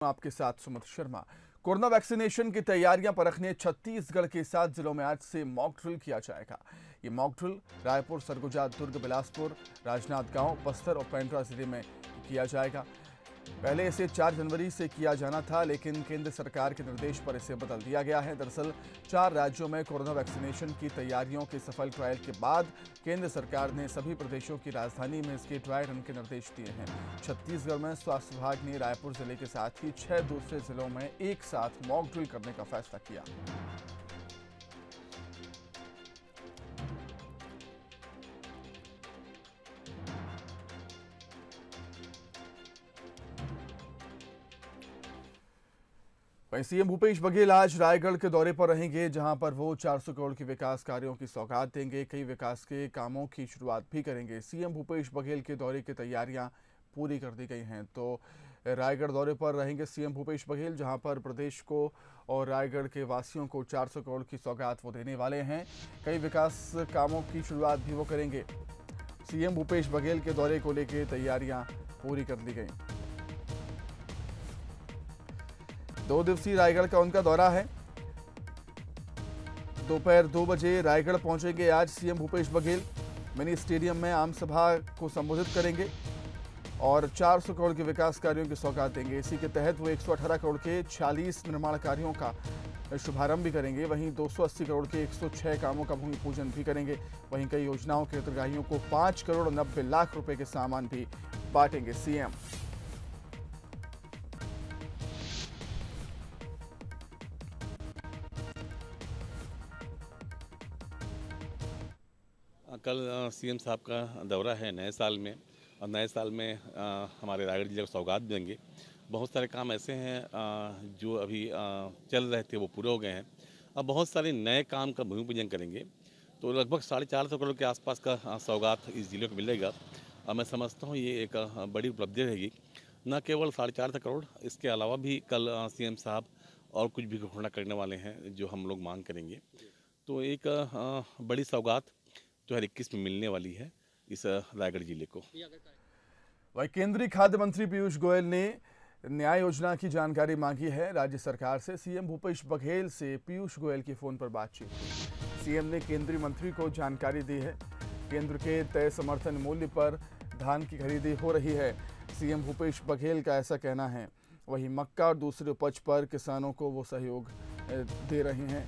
आपके साथ Sumit Sharma. Corona vaccination की तैयारियां परखने छत्तीसगढ़ के 7 जिलों में आज से मॉक ड्रिल किया जाएगा। ये मॉक ड्रिल रायपुर, सरगुजा, दुर्ग, बिलासपुर, राजनांदगांव, बस्तर और पेंड्रा जिले में किया जाएगा। पहले इसे 4 जनवरी से किया जाना था, लेकिन केंद्र सरकार के निर्देश पर इसे बदल दिया गया है। दरअसल 4 राज्यों में कोरोना वैक्सीनेशन की तैयारियों के सफल ट्रायल के बाद केंद्र सरकार ने सभी प्रदेशों की राजधानी में इसके ट्रायल रन के निर्देश दिए हैं। छत्तीसगढ़ में स्वास्थ्य विभाग ने रायपुर जिले के साथ ही 6 दूसरे जिलों में एक साथ मॉक ड्रिल करने का फैसला किया। वहीं सीएम भूपेश बघेल आज रायगढ़ के दौरे पर रहेंगे, जहां पर वो 400 करोड़ के विकास कार्यों की सौगात देंगे। कई विकास के कामों की शुरुआत भी करेंगे। सीएम भूपेश बघेल के दौरे की तैयारियां पूरी कर दी गई हैं। तो रायगढ़ दौरे पर रहेंगे सीएम भूपेश बघेल, जहां पर प्रदेश को और रायगढ़ के वासियों को 400 करोड़ की सौगात वो देने वाले हैं। कई विकास कामों की शुरुआत भी वो करेंगे। सीएम भूपेश बघेल के दौरे को लेकर तैयारियां पूरी कर दी गई। 2 दिवसीय रायगढ़ का उनका दौरा है। दोपहर 2 बजे रायगढ़ पहुंचेंगे आज CM Bhupesh Baghel. Mini stadium में आम सभा को संबोधित करेंगे और 400 करोड़ के विकास कार्यों की सौगात देंगे। इसी के तहत वो 118 करोड़ के 46 निर्माण कार्यों का शुभारंभ भी करेंगे। वहीं 280 करोड़ के 106 कामों का भूमि पूजन भी करेंगे। वहीं कई योजनाओं के हितग्राहियों को 5 करोड़ 90 लाख रुपए के सामान भी बांटेंगे सीएम। कल सीएम साहब का दौरा है नए साल में, और नए साल में हमारे रायगढ़ जिले को सौगात देंगे। बहुत सारे काम ऐसे हैं जो अभी चल रहे थे, वो पूरे हो गए हैं। अब बहुत सारे नए काम का भूमि पूजन करेंगे, तो लगभग 450 करोड़ के आसपास का सौगात इस जिले को मिलेगा। और मैं समझता हूँ ये एक बड़ी उपलब्धि रहेगी। न केवल 450 करोड़, इसके अलावा भी कल सीएम साहब और कुछ भी घोषणा करने वाले हैं जो हम लोग मांग करेंगे। तो एक बड़ी सौगात 2021 में मिलने वाली है इस रायगढ़ जिले को। वहीं केंद्रीय खाद्य मंत्री पीयूष गोयल ने न्याय योजना की जानकारी मांगी है राज्य सरकार से। सीएम भूपेश बघेल से पीयूष गोयल की फोन पर बातचीत हुई। सीएम ने केंद्रीय मंत्री को जानकारी दी है। केंद्र के तय समर्थन मूल्य पर धान की खरीदी हो रही है, सीएम भूपेश बघेल का ऐसा कहना है। वहीं मक्का और दूसरे उपज पर किसानों को वो सहयोग दे रहे हैं।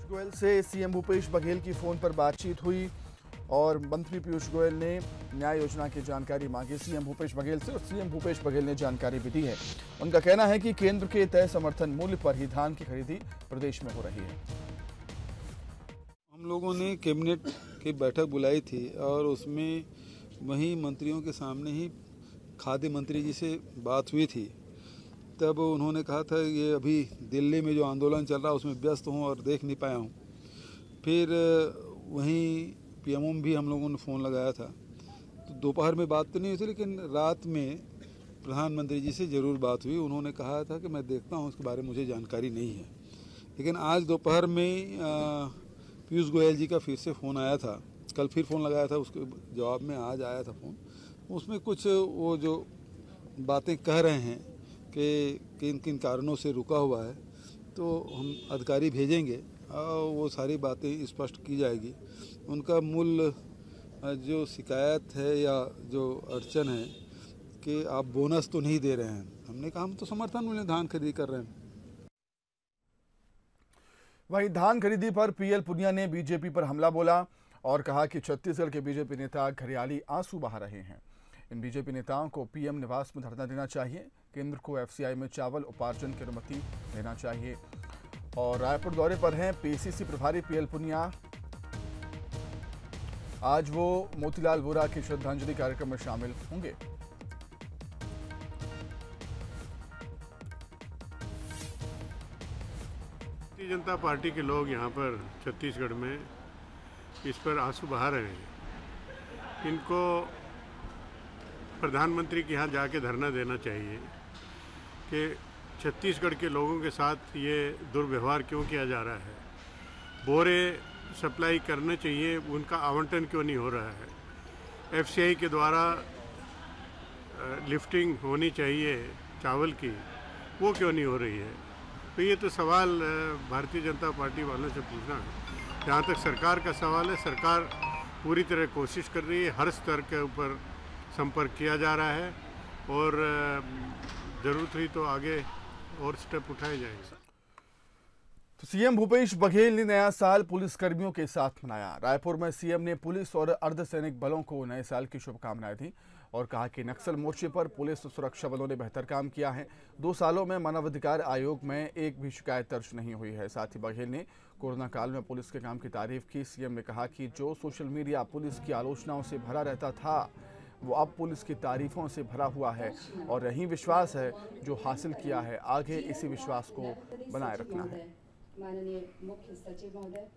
गोयल से सीएम भूपेश बघेल की फोन पर बातचीत हुई और मंत्री पीयूष गोयल ने न्याय योजना की जानकारी मांगी सीएम भूपेश बघेल से, और सीएम भूपेश बघेल ने जानकारी भी दी है। उनका कहना है कि केंद्र के तय समर्थन मूल्य पर ही धान की खरीदी प्रदेश में हो रही है। हम लोगों ने कैबिनेट की बैठक बुलाई थी और उसमें वहीं मंत्रियों के सामने ही खाद्य मंत्री जी से बात हुई थी। तब उन्होंने कहा था ये अभी दिल्ली में जो आंदोलन चल रहा है उसमें व्यस्त हूँ और देख नहीं पाया हूँ। फिर वहीं पीएमओ में भी हम लोगों ने फ़ोन लगाया था, तो दोपहर में बात तो नहीं हुई थी, लेकिन रात में प्रधानमंत्री जी से ज़रूर बात हुई। उन्होंने कहा था कि मैं देखता हूँ, उसके बारे में मुझे जानकारी नहीं है। लेकिन आज दोपहर में पीयूष गोयल जी का फिर से फ़ोन आया था। कल फिर फ़ोन लगाया था, उसके जवाब में आज आया था फ़ोन। उसमें कुछ वो जो बातें कह रहे हैं कि किन किन कारणों से रुका हुआ है, तो हम अधिकारी भेजेंगे और वो सारी बातें स्पष्ट की जाएगी। उनका मूल जो शिकायत है या जो अड़चन है कि आप बोनस तो नहीं दे रहे हैं। हमने कहा हम तो समर्थन मूल्य धान खरीदी कर रहे हैं। वहीं धान खरीदी पर पीएल पुनिया ने बीजेपी पर हमला बोला और कहा कि छत्तीसगढ़ के बीजेपी नेता घरियाली आंसू बहा रहे हैं। इन बीजेपी नेताओं को पीएम निवास में धरना देना चाहिए। केंद्र को एफसीआई में चावल उपार्जन की अनुमति देना चाहिए। और रायपुर दौरे पर हैं पीसीसी प्रभारी पीएल पुनिया। आज वो मोतीलाल वोरा के श्रद्धांजलि कार्यक्रम में शामिल होंगे। भारतीय जनता पार्टी के लोग यहाँ पर छत्तीसगढ़ में इस पर आंसू बहा रहे हैं। इनको प्रधानमंत्री के यहाँ जाके धरना देना चाहिए कि छत्तीसगढ़ के लोगों के साथ ये दुर्व्यवहार क्यों किया जा रहा है। बोरे सप्लाई करने चाहिए, उनका आवंटन क्यों नहीं हो रहा है। एफसीआई के द्वारा लिफ्टिंग होनी चाहिए चावल की, वो क्यों नहीं हो रही है। तो ये तो सवाल भारतीय जनता पार्टी वालों से पूछना है। जहाँ तक सरकार का सवाल है, सरकार पूरी तरह कोशिश कर रही है, हर स्तर के ऊपर संपर्क किया जा रहा है और ज़रूरत हुई तो आगे और स्टेप उठाए जाएंगे। तो सीएम भूपेश बघेल ने नया साल पुलिस कर्मियों के साथ मनाया। रायपुर में सीएम ने पुलिस और अर्धसैनिक बलों को नए साल की शुभकामनाएं दी और कहा कि नक्सल मोर्चे पर पुलिस और सुरक्षा बलों ने बेहतर काम किया है। 2 सालों में मानवाधिकार आयोग में एक भी शिकायत दर्ज नहीं हुई है। साथ ही बघेल ने कोरोना काल में पुलिस के काम की तारीफ की। सीएम ने कहा कि जो सोशल मीडिया पुलिस की आलोचनाओं से भरा रहता था, वो अब पुलिस की तारीफों से भरा हुआ है और यही विश्वास है जो हासिल किया है, आगे इसी विश्वास को बनाए रखना है। माननीय मुख्य सचिव महोदय,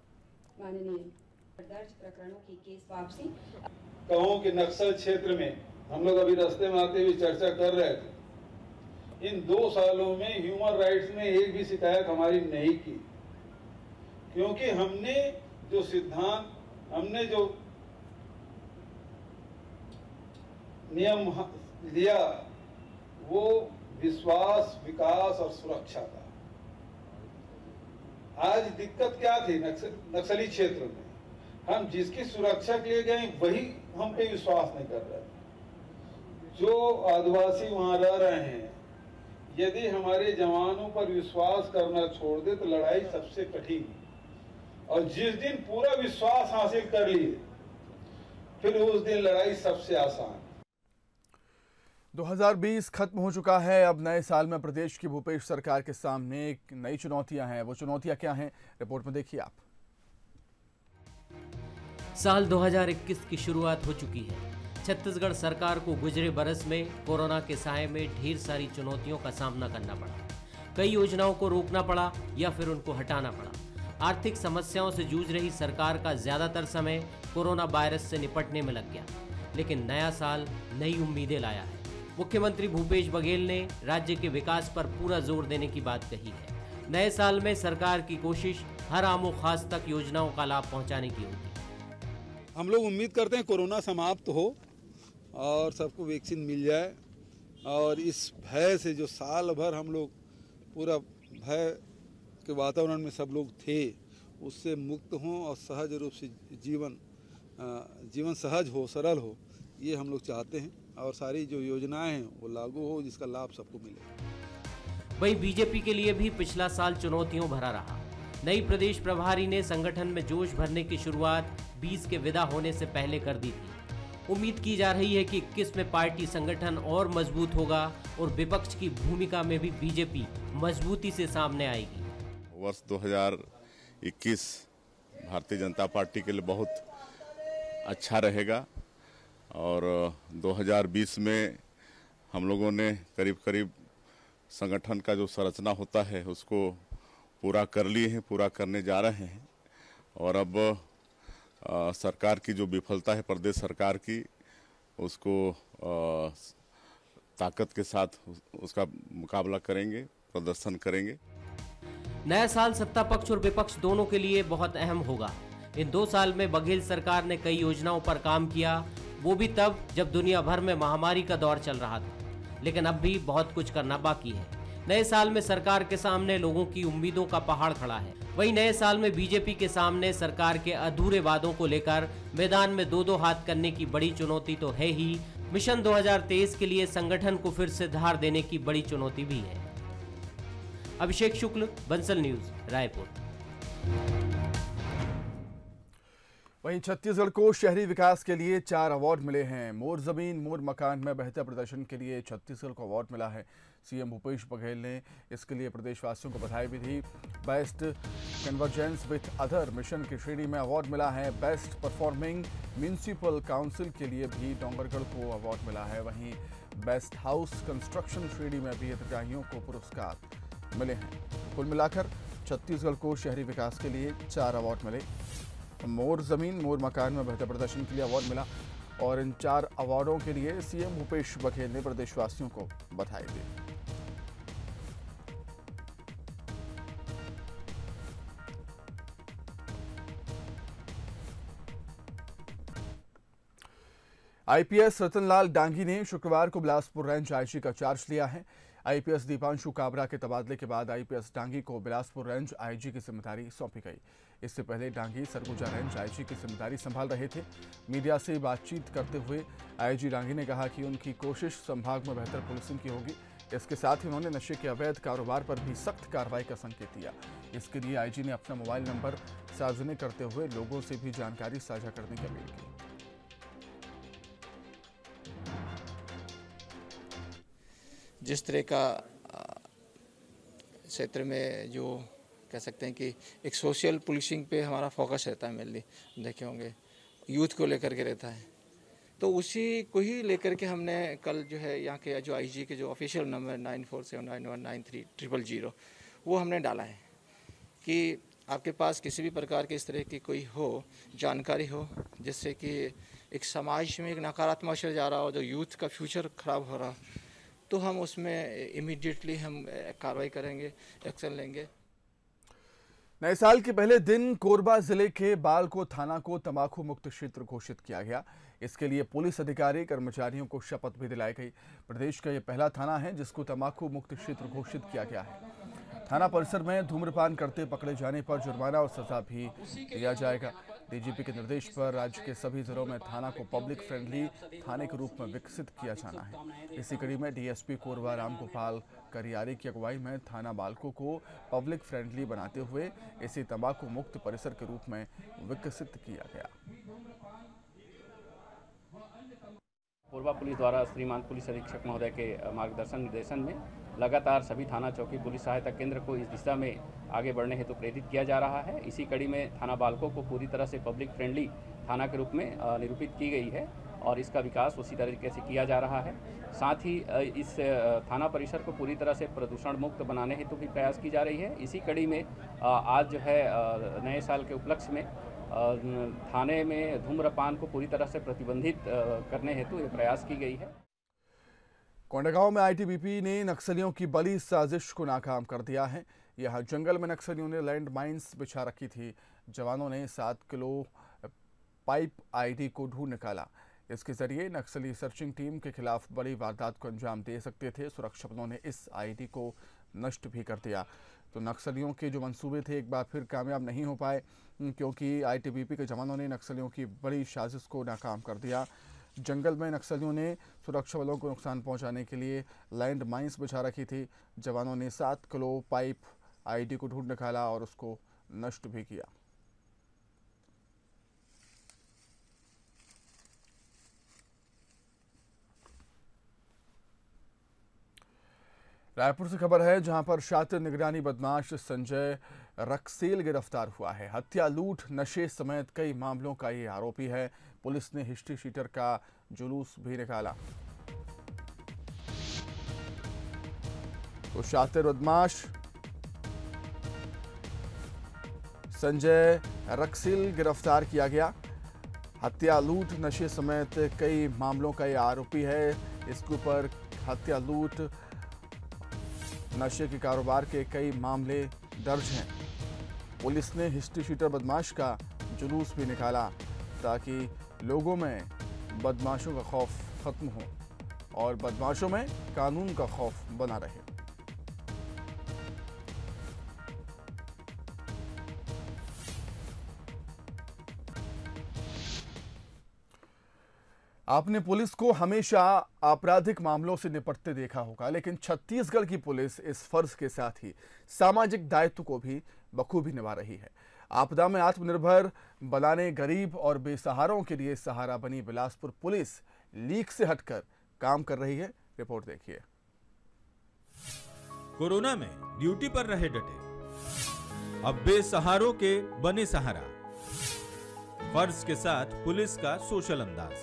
माननीय दर्ज प्रकरणों की केस वापसी। गाँव के नक्सल क्षेत्र में हम लोग अभी रास्ते में आते हुए चर्चा कर रहे थे। इन 2 सालों में ह्यूमन राइट्स ने एक भी शिकायत हमारी नहीं की, क्योंकि हमने जो सिद्धांत, हमने जो नियम लिया वो विश्वास, विकास और सुरक्षा का। आज दिक्कत क्या थी नक्सली क्षेत्र में? हम जिसकी सुरक्षा के लिए गए वही हम पे विश्वास नहीं कर रहे थे। जो आदिवासी वहां रह रहे हैं, यदि हमारे जवानों पर विश्वास करना छोड़ दे तो लड़ाई सबसे कठिन। और जिस दिन पूरा विश्वास हासिल कर लिए, फिर उस दिन लड़ाई सबसे आसान। 2020 खत्म हो चुका है। अब नए साल में प्रदेश की भूपेश सरकार के सामने एक नई चुनौतियां हैं। वो चुनौतियां क्या हैं, रिपोर्ट में देखिए आप। साल 2021 की शुरुआत हो चुकी है। छत्तीसगढ़ सरकार को गुजरे बरस में कोरोना के साए में ढेर सारी चुनौतियों का सामना करना पड़ा। कई योजनाओं को रोकना पड़ा या फिर उनको हटाना पड़ा। आर्थिक समस्याओं से जूझ रही सरकार का ज्यादातर समय कोरोना वायरस से निपटने में लग गया। लेकिन नया साल नई उम्मीदें लाया है। मुख्यमंत्री भूपेश बघेल ने राज्य के विकास पर पूरा जोर देने की बात कही है। नए साल में सरकार की कोशिश हर आमो खास तक योजनाओं का लाभ पहुंचाने की होगी। हम लोग उम्मीद करते हैं कोरोना समाप्त हो और सबको वैक्सीन मिल जाए और इस भय से जो साल भर हम लोग पूरा भय के वातावरण में सब लोग थे, उससे मुक्त हों और सहज रूप से जीवन सहज हो, सरल हो, ये हम लोग चाहते हैं। और सारी जो योजनाएं हैं वो लागू हो, जिसका लाभ सबको मिले। वहीं बीजेपी के लिए भी पिछला साल चुनौतियों भरा रहा। नई प्रदेश प्रभारी ने संगठन में जोश भरने की शुरुआत 20 के विदा होने से पहले कर दी थी। उम्मीद की जा रही है कि 21 में पार्टी संगठन और मजबूत होगा और विपक्ष की भूमिका में भी बीजेपी मजबूती से सामने आएगी। वर्ष 2021 भारतीय जनता पार्टी के लिए बहुत अच्छा रहेगा और 2020 में हम लोगों ने करीब करीब संगठन का जो संरचना होता है उसको पूरा कर लिए हैं, पूरा करने जा रहे हैं। और अब सरकार की जो विफलता है प्रदेश सरकार की, उसको ताकत के साथ उसका मुकाबला करेंगे, प्रदर्शन करेंगे। नया साल सत्ता पक्ष और विपक्ष दोनों के लिए बहुत अहम होगा। इन 2 साल में बघेल सरकार ने कई योजनाओं पर काम किया, वो भी तब जब दुनिया भर में महामारी का दौर चल रहा था। लेकिन अब भी बहुत कुछ करना बाकी है। नए साल में सरकार के सामने लोगों की उम्मीदों का पहाड़ खड़ा है। वहीं नए साल में बीजेपी के सामने सरकार के अधूरे वादों को लेकर मैदान में 2-2 हाथ करने की बड़ी चुनौती तो है ही, मिशन 2023 के लिए संगठन को फिर से धार देने की बड़ी चुनौती भी है। अभिषेक शुक्ल, बंसल न्यूज, रायपुर। वहीं छत्तीसगढ़ को शहरी विकास के लिए 4 अवार्ड मिले हैं। मोर जमीन मोर मकान में बेहतर प्रदर्शन के लिए छत्तीसगढ़ को अवार्ड मिला है। सीएम भूपेश बघेल ने इसके लिए प्रदेशवासियों को बधाई भी दी। Best convergence with other mission की श्रेणी में अवार्ड मिला है। बेस्ट परफॉर्मिंग म्यूनिसिपल काउंसिल के लिए भी डोंगरगढ़ को अवार्ड मिला है। वहीं बेस्ट हाउस कंस्ट्रक्शन श्रेणी में भी हितग्राहियों को पुरस्कार मिले हैं। कुल मिलाकर छत्तीसगढ़ को शहरी विकास के लिए 4 अवार्ड मिले। मोर जमीन मोर मकान में बेहतर प्रदर्शन के लिए अवार्ड मिला और इन 4 अवार्डों के लिए सीएम भूपेश बघेल ने प्रदेशवासियों को बधाई दी। आईपीएस रतनलाल डांगी ने शुक्रवार को बिलासपुर रेंज आईजी का चार्ज लिया है। आईपीएस दीपांशु काबरा के तबादले के बाद आईपीएस डांगी को बिलासपुर रेंज आईजी की जिम्मेदारी सौंपी गई। इससे पहले डांगी सरगुजा रेंज आईजी की जिम्मेदारी संभाल रहे थे। मीडिया से बातचीत करते हुए आईजी डांगी ने कहा कि उनकी कोशिश संभाग में बेहतर पुलिसिंग की होगी। इसके साथ ही उन्होंने नशे के अवैध कारोबार पर भी सख्त कार्रवाई का संकेत दिया। इसके लिए आईजी ने अपना मोबाइल नंबर सार्वजनिक करते हुए लोगों से भी जानकारी साझा करने की अपील की। जिस तरह का क्षेत्र में जो कह सकते हैं कि एक सोशल पुलिसिंग पे हमारा फोकस रहता है, मेनली देखे होंगे यूथ को लेकर के रहता है, तो उसी को ही लेकर के हमने कल जो है यहाँ के जो आईजी के जो ऑफिशियल नंबर 9479193000 वो हमने डाला है कि आपके पास किसी भी प्रकार के इस तरह की कोई हो जानकारी हो जिससे कि एक समाज में एक नकारात्मक असर जा रहा हो, जो यूथ का फ्यूचर खराब हो रहा, तो हम उसमें इमीडिएटली हम कार्रवाई करेंगे, एक्शन लेंगे। नए साल के पहले दिन कोरबा जिले के बालको थाना को तंबाकू मुक्त क्षेत्र घोषित किया गया। इसके लिए पुलिस अधिकारी कर्मचारियों को शपथ भी दिलाई गई। प्रदेश का यह पहला थाना है जिसको तंबाकू मुक्त क्षेत्र घोषित किया गया है। थाना परिसर में धूम्रपान करते पकड़े जाने पर जुर्माना और सजा भी दिया जाएगा। डीजीपी के निर्देश पर राज्य के सभी जिलों में थाना को पब्लिक फ्रेंडली थाने के रूप में विकसित किया जाना है। इसी कड़ी में डीएसपी कोरबा रामगोपाल करियारी की अगुवाई में थाना बालको को पब्लिक फ्रेंडली बनाते हुए इसे तंबाकू मुक्त परिसर के रूप में विकसित किया गया। कोरबा पुलिस द्वारा श्रीमान पुलिस अधीक्षक महोदय के मार्गदर्शन निर्देशन में लगातार सभी थाना चौकी पुलिस सहायता केंद्र को इस दिशा में आगे बढ़ने हेतु प्रेरित किया जा रहा है। इसी कड़ी में थाना बालको को पूरी तरह से पब्लिक फ्रेंडली थाना के रूप में निरूपित की गई है और इसका विकास उसी तरीके से किया जा रहा है। साथ ही इस थाना परिसर को पूरी तरह से प्रदूषण मुक्त बनाने हेतु भी प्रयास की जा रही है। इसी कड़ी में आज जो है नए साल के उपलक्ष्य में थाने में धूम्रपान को पूरी तरह से प्रतिबंधित करने हेतु ये प्रयास की गई है। कोंडागांव में आईटीबीपी ने नक्सलियों की बड़ी साजिश को नाकाम कर दिया है। यहां जंगल में नक्सलियों ने लैंड माइंस बिछा रखी थी। जवानों ने 7 किलो पाइप आईडी को ढूंढ निकाला। इसके जरिए नक्सली सर्चिंग टीम के खिलाफ बड़ी वारदात को अंजाम दे सकते थे। सुरक्षा बलों ने इस आईडी को नष्ट भी कर दिया। तो नक्सलियों के जो मंसूबे थे एक बार फिर कामयाब नहीं हो पाए, क्योंकि आईटीबीपी के जवानों ने नक्सलियों की बड़ी साजिश को नाकाम कर दिया। जंगल में नक्सलियों ने सुरक्षा बलों को नुकसान पहुंचाने के लिए लैंड माइंस बिछा रखी थी। जवानों ने 7 किलो पाइप आईडी को ढूंढ निकाला और उसको नष्ट भी किया। रायपुर से खबर है, जहां पर शातिर निगरानी बदमाश संजय रक्सेल गिरफ्तार हुआ है। हत्या, लूट, नशे समेत कई मामलों का ये आरोपी है। पुलिस ने हिस्ट्री शीटर का जुलूस भी निकाला। तो शातिर बदमाश संजय रक्सेल गिरफ्तार किया गया। हत्या, लूट, नशे समेत कई मामलों का ये आरोपी है। इसके ऊपर हत्या, लूट, नशे के कारोबार के कई मामले दर्ज हैं। पुलिस ने हिस्ट्री शीटर बदमाश का जुलूस भी निकाला ताकि लोगों में बदमाशों का खौफ खत्म हो और बदमाशों में कानून का खौफ बना रहे। आपने पुलिस को हमेशा आपराधिक मामलों से निपटते देखा होगा, लेकिन छत्तीसगढ़ की पुलिस इस फर्ज के साथ ही सामाजिक दायित्व को भी बखूबी निभा रही है। आपदा में आत्मनिर्भर बनाने, गरीब और बेसहारों के लिए सहारा बनी बिलासपुर पुलिस लीक से हटकर काम कर रही है। रिपोर्ट देखिए। कोरोना में ड्यूटी पर रहे डटे, अब बेसहारों के बने सहारा। फर्ज के साथ पुलिस का सोशल अंदाज।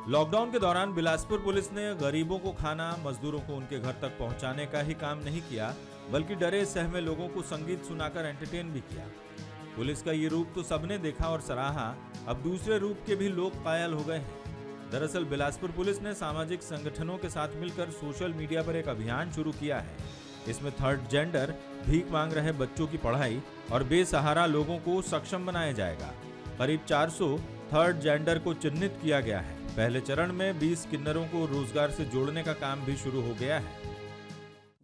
लॉकडाउन के दौरान बिलासपुर पुलिस ने गरीबों को खाना, मजदूरों को उनके घर तक पहुंचाने का ही काम नहीं किया, बल्कि डरे सहमे लोगों को संगीत सुनाकर एंटरटेन भी किया। पुलिस का ये रूप तो सबने देखा और सराहा, अब दूसरे रूप के भी लोग कायल हो गए हैं। दरअसल बिलासपुर पुलिस ने सामाजिक संगठनों के साथ मिलकर सोशल मीडिया पर एक अभियान शुरू किया है। इसमें थर्ड जेंडर, भीख मांग रहे बच्चों की पढ़ाई और बेसहारा लोगों को सक्षम बनाया जाएगा। करीब 400 थर्ड जेंडर को चिन्हित किया गया है। पहले चरण में 20 किन्नरों को रोजगार से जोड़ने का काम भी शुरू हो गया है।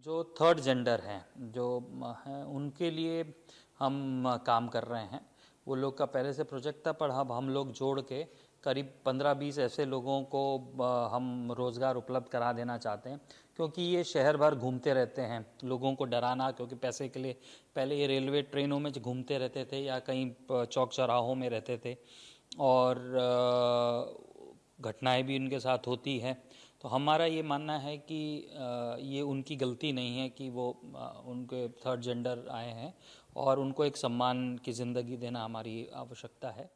जो थर्ड जेंडर हैं, जो हैं, उनके लिए हम काम कर रहे हैं। वो लोग का पहले से प्रोजेक्ट था, पर अब हम लोग जोड़ के करीब 15-20 ऐसे लोगों को हम रोज़गार उपलब्ध करा देना चाहते हैं, क्योंकि ये शहर भर घूमते रहते हैं। लोगों को डराना, क्योंकि पैसे के लिए पहले ये रेलवे ट्रेनों में घूमते रहते थे या कहीं चौक चौराहों में रहते थे और घटनाएं भी उनके साथ होती हैं। तो हमारा ये मानना है कि ये उनकी गलती नहीं है कि वो उनके थर्ड जेंडर आए हैं और उनको एक सम्मान की ज़िंदगी देना हमारी आवश्यकता है।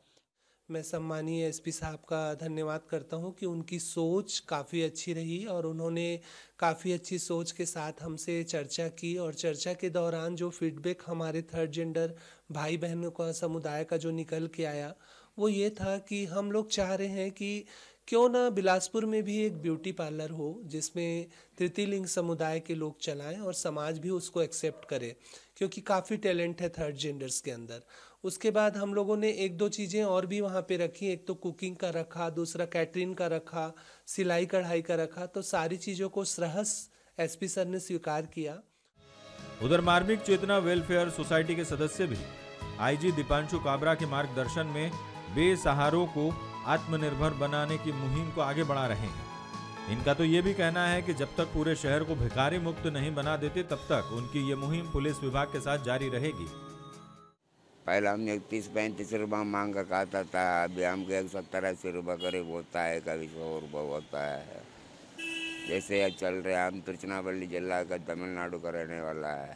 मैं सम्मानीय एसपी साहब का धन्यवाद करता हूं कि उनकी सोच काफ़ी अच्छी रही और उन्होंने काफ़ी अच्छी सोच के साथ हमसे चर्चा की और चर्चा के दौरान जो फीडबैक हमारे थर्ड जेंडर भाई बहनों का समुदाय का जो निकल के आया वो ये था कि हम लोग चाह रहे हैं कि क्यों ना बिलासपुर में भी एक ब्यूटी पार्लर हो जिसमें तृतीय लिंग समुदाय के लोग चलाएं और समाज भी उसको एक्सेप्ट करे, क्योंकि काफ़ी टैलेंट है थर्ड जेंडर्स के अंदर। उसके बाद हम लोगों ने 1-2 चीज़ें और भी वहाँ पे रखी। एक तो कुकिंग का रखा, दूसरा कैटरिंग का रखा, सिलाई कढ़ाई का रखा। तो सारी चीज़ों को सहर्ष एसपी सर ने स्वीकार किया। उधर मार्मिक चेतना वेलफेयर सोसाइटी के सदस्य भी आईजी दीपांशु काबरा के मार्गदर्शन में बेसहारों को आत्मनिर्भर बनाने की मुहिम को आगे बढ़ा रहे हैं। इनका तो ये भी कहना है कि जब तक पूरे शहर को भिखारी मुक्त नहीं बना देते तब तक उनकी ये मुहिम पुलिस विभाग के साथ जारी रहेगी। पहले हमने 30-35 रुपये मांग का खाता था, अभी हमको 170-80 रुपये करीब होता है, कभी 100 रुपये होता है। जैसे अब चल रहे हैं, हम तिरुचनापल्ली जिला का तमिलनाडु का रहने वाला है।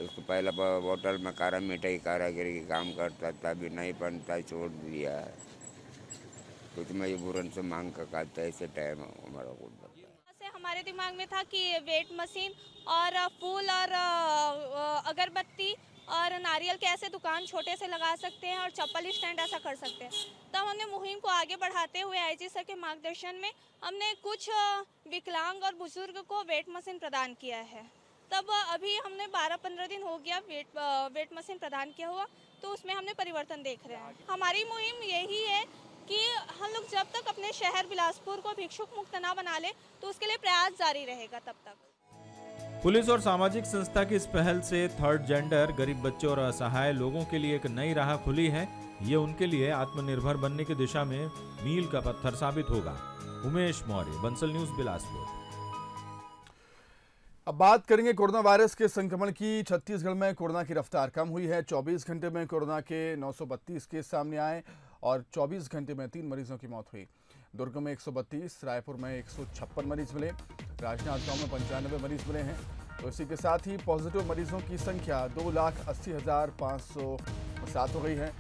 उसको पहले होटल में कारा मिठाई कारागिरी का काम करता था, अभी नहीं बनता, छोड़ दिया है। कुछ मजबूरन से मांग का खाता है, ऐसे टाइम हमारा हमारे दिमाग में था कि वेट मशीन और फूल और अगरबत्ती और नारियल के ऐसे दुकान छोटे से लगा सकते हैं और चप्पल स्टैंड ऐसा कर सकते हैं। तब हमने मुहिम को आगे बढ़ाते हुए आईजी सर के मार्गदर्शन में हमने कुछ विकलांग और बुजुर्ग को वेट मशीन प्रदान किया है। तब अभी हमने 12-15 दिन हो गया वेट मशीन प्रदान किया हुआ, तो उसमें हमने परिवर्तन देख रहे हैं। हमारी मुहिम यही है कि हम लोग जब तक अपने शहर बिलासपुर को भिक्षुक मुक्त ना बना ले, तो उसके लिए प्रयास जारी रहेगा तब तक। पुलिस और सामाजिक संस्था की इस पहल से थर्ड जेंडर, गरीब बच्चों और असहाय लोगों के लिए एक नई राह खुली है। ये उनके लिए आत्मनिर्भर बनने की दिशा में मील का पत्थर साबित होगा। उमेश मौर्य, बंसल न्यूज, बिलासपुर। अब बात करेंगे कोरोना वायरस के संक्रमण की। छत्तीसगढ़ में कोरोना की रफ्तार कम हुई है। 24 घंटे में कोरोना के 932 केस सामने आए और 24 घंटे में 3 मरीजों की मौत हुई। दुर्ग में 132, रायपुर में 156 मरीज मिले, राजनांदगांव में 95 मरीज मिले हैं। तो इसी के साथ ही पॉजिटिव मरीजों की संख्या 2,80,507 हो गई है।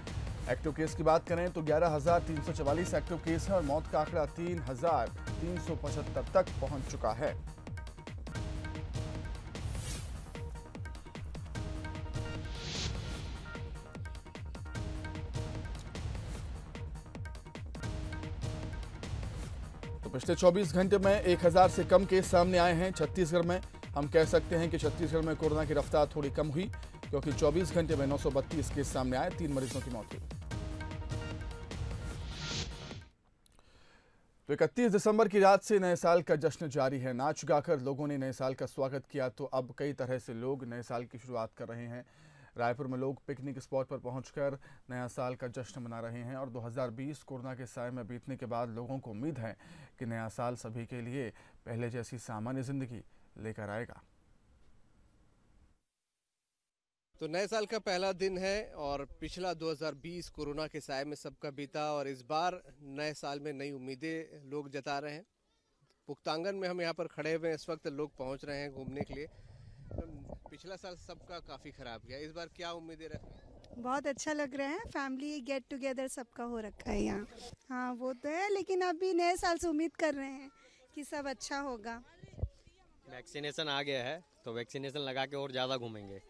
एक्टिव केस की बात करें तो 11,344 एक्टिव केस है और मौत का आंकड़ा 3,375 तक पहुंच चुका है। पिछले 24 घंटे में 1000 से कम केस सामने आए हैं छत्तीसगढ़ में। हम कह सकते हैं कि छत्तीसगढ़ में कोरोना की रफ्तार थोड़ी कम हुई, क्योंकि 24 घंटे में 932 केस सामने आए, 3 मरीजों की मौत हुई। तो 31 दिसंबर की रात से नए साल का जश्न जारी है। नाच गाकर लोगों ने नए साल का स्वागत किया, तो अब कई तरह से लोग नए साल की शुरुआत कर रहे हैं। रायपुर में लोग पिकनिक स्पॉट पर पहुंचकर नया साल का जश्न मना रहे हैं और 2020 कोरोना के साए में बीतने के बाद लोगों को उम्मीद है कि नया साल सभी के लिए पहले जैसी सामान्य जिंदगी लेकर आएगा। तो नए साल का पहला दिन है और पिछला 2020 कोरोना के साए में सबका बीता और इस बार नए साल में नई उम्मीदें लोग जता रहे हैं। पुख्तांगन में हम यहाँ पर खड़े हुए हैं, इस वक्त लोग पहुँच रहे हैं घूमने के लिए। पिछला साल सबका काफी खराब गया, इस बार क्या उम्मीदें रखी? बहुत अच्छा लग रहा है, फैमिली गेट टुगेदर सबका हो रखा है यहाँ। हाँ वो तो है, लेकिन अभी नए साल से उम्मीद कर रहे हैं कि सब अच्छा होगा। वैक्सीनेशन आ गया है तो वैक्सीनेशन लगा के और ज़्यादा घूमेंगे।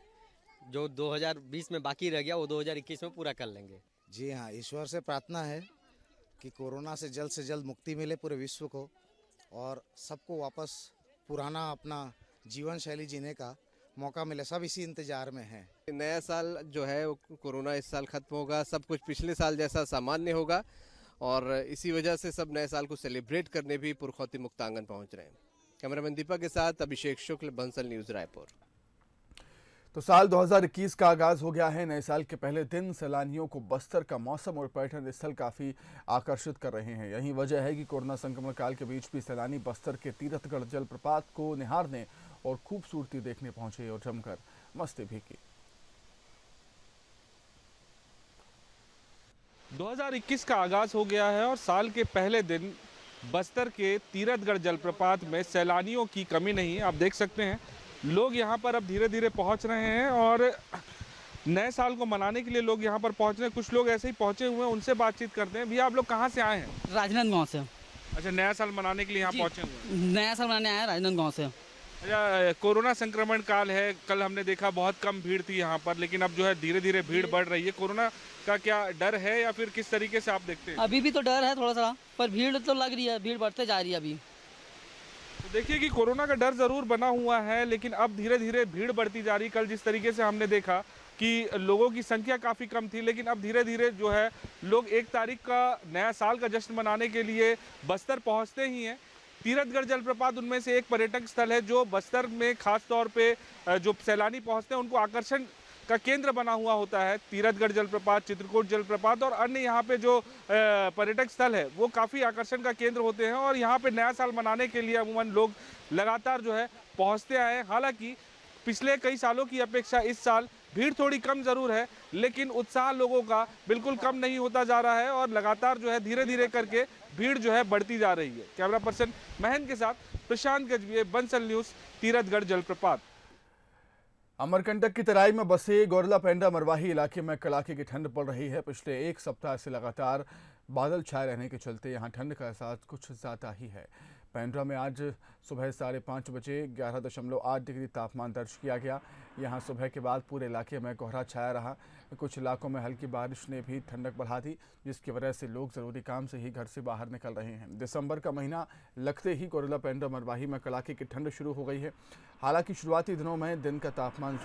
जो 2020 में बाकी रह गया वो 2021 में पूरा कर लेंगे। जी हाँ, ईश्वर से प्रार्थना है कि कोरोना से जल्द मुक्ति मिले पूरे विश्व को और सबको वापस पुराना अपना जीवन शैली जीने का मौका मिले। सब इसी इंतजार में हैं। नया साल जो है वो कोरोना इस साल खत्म होगा, सब कुछ पिछले साल जैसा सामान्य होगा और इसी वजह से सब नए साल को सेलिब्रेट करने भी पुरखौती मुक्तांगन पहुंच रहे हैं। कैमरामैन दीपक के साथ अभिषेक शुक्ल, बंसल न्यूज़, रायपुर। तो साल 2021 का आगाज हो गया है। नए साल के पहले दिन सैलानियों को बस्तर का मौसम और पर्यटन स्थल काफी आकर्षित कर रहे हैं। यही वजह है कि कोरोना संक्रमण काल के बीच भी सैलानी बस्तर के तीरथगढ़ जलप्रपात को निहारने और खूबसूरती देखने पहुंचे और जमकर मस्ती भी की। 2021 का आगाज हो गया है और साल के पहले दिन बस्तर के तीरथगढ़ जलप्रपात में सैलानियों की कमी नहीं है। आप देख सकते हैं लोग यहां पर अब धीरे धीरे पहुंच रहे हैं और नए साल को मनाने के लिए लोग यहां पर पहुंच रहे हैं। कुछ लोग ऐसे ही पहुंचे हुए हैं, उनसे बातचीत करते हैं। भैया आप लोग कहां से आए हैं? राजनांदगांव से। अच्छा, नया साल मनाने के लिए यहाँ पहुंचे हुए हैं? नया साल मनाने आए हैं राजनांदगांव से। अच्छा, कोरोना संक्रमण काल है, कल हमने देखा बहुत कम भीड़ थी यहाँ पर, लेकिन अब जो है धीरे धीरे भीड़ बढ़ रही है। कोरोना का क्या डर है या फिर किस तरीके से आप देखते हैं? अभी भी तो डर है थोड़ा सा, पर भीड़ तो लग रही है, भीड़ बढ़ते जा रही है अभी। तो देखिए कि कोरोना का डर जरूर बना हुआ है, लेकिन अब धीरे धीरे भीड़ बढ़ती जा रही। कल जिस तरीके से हमने देखा कि लोगों की संख्या काफ़ी कम थी, लेकिन अब धीरे धीरे जो है लोग 1 तारीख का नया साल का जश्न मनाने के लिए बस्तर पहुंचते ही हैं। तीरथगढ़ जलप्रपात उनमें से एक पर्यटक स्थल है जो बस्तर में खास तौर पे जो सैलानी पहुंचते हैं उनको आकर्षण का केंद्र बना हुआ होता है। तीरथगढ़ जलप्रपात, चित्रकूट जलप्रपात और अन्य यहाँ पे जो पर्यटक स्थल है वो काफ़ी आकर्षण का केंद्र होते हैं और यहाँ पे नया साल मनाने के लिए अमूमन लोग लगातार जो है पहुँचते आए हैं। हालांकि पिछले कई सालों की अपेक्षा इस साल भीड़ थोड़ी कम जरूर है, लेकिन उत्साह लोगों का बिल्कुल कम नहीं होता जा रहा है और लगातार जो है धीरे धीरे करके भीड़ जो है बढ़ती जा रही है। कैमरा पर्सन महन के साथ प्रशांत गजभिये, बंसल न्यूज़, तीरथगढ़ जलप्रपात। अमरकंटक की तराई में बसे गौरला पेंड्रा मरवाही इलाके में कड़ाके की ठंड पड़ रही है। पिछले 1 सप्ताह से लगातार बादल छाए रहने के चलते यहाँ ठंड का एहसास कुछ ज़्यादा ही है। पेंड्रा में आज सुबह 5:30 बजे 11.8 डिग्री तापमान दर्ज किया गया। यहाँ सुबह के बाद पूरे इलाके में कोहरा छाया रहा। कुछ इलाकों में हल्की बारिश ने भी ठंडक बढ़ा दी, जिसकी वजह से लोग ज़रूरी काम से ही घर से बाहर निकल रहे हैं। दिसंबर का महीना लगते ही गौरला पेंड्रा मरवाही में कड़ाके की ठंड शुरू हो गई है। हालांकि शुरुआती दिनों में दिन का तापमान